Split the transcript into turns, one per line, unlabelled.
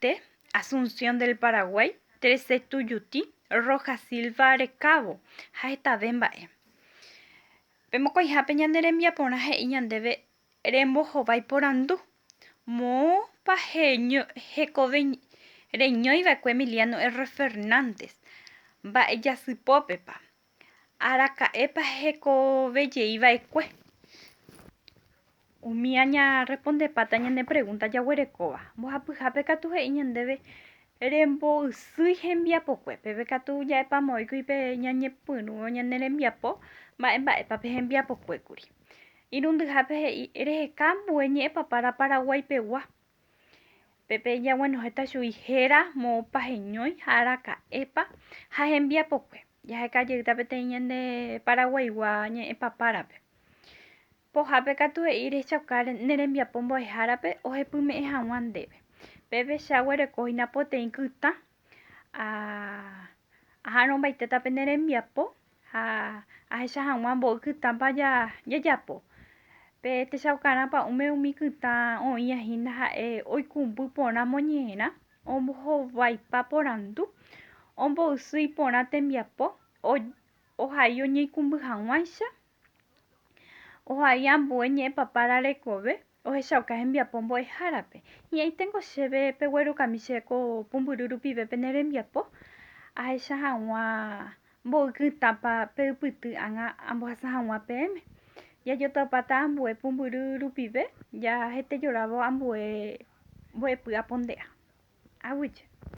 T. Asunción del Paraguay. 13 Tuyuti. Roja Silva Recabo. Jaetave mba'e. Pe mokõihápe ñane rembiaporã he'i ñandéve rembohovái porandu. Mópa hekove reñóiva'ekue Emiliano R. Fernández mba'ejasypópepa. Araka'épa hekovejeiva'ekue. Umi añarespondepáta ñane pregunta jaguerekóva. Mbohapyhápe katu he'i ñandéve rembo'ysýi hembiapokue. Pépe katu ja'epamo'õikuri pe ñañepyrũ ñane rembiapo mba'épa pe hembiapokuékuri. Irundyhápe he'i reheka ambue ñe'ẽ papára Paraguay pegua. Pépe heta chui héra moõpa heñói ha araka'épa ha hembiapokue. Jahekajeýta peteĩ ñane Paraguaygua ñe'ẽ papárape. Pohápe katu he'i rechauka nerembiapo mbo'ehárape ohepyme'ẽ hag̃ua ndéve. Pépe chaguerekohína poteĩ kytã ahãrõmbaitéta pe nerembiapo ha ahecha hag̃ua mbo'y kytãpa jajapo. Pe techaukarãpa umi kytã oĩahína ha'e oikumby porã moñe'ẽrã ombohovái porandu, ombo'ysýi porã tembiapo, ohai oñeikũmby hag̃uáicha, ohai ambue ñe'ẽ papára rekove ohechauka hembiapo mbo'ehárape. Hi'ãiténgo chéve peguerukami che ko pumbyry rupive pe nerembiapo ahecha hag̃ua mbo'y kytãpa pe ypyty ambohasa hag̃ua peẽme. Jajotapáta ambue pumbyry rupive jahetejoravo ambue mbo'epy aponde'a. Aguyje.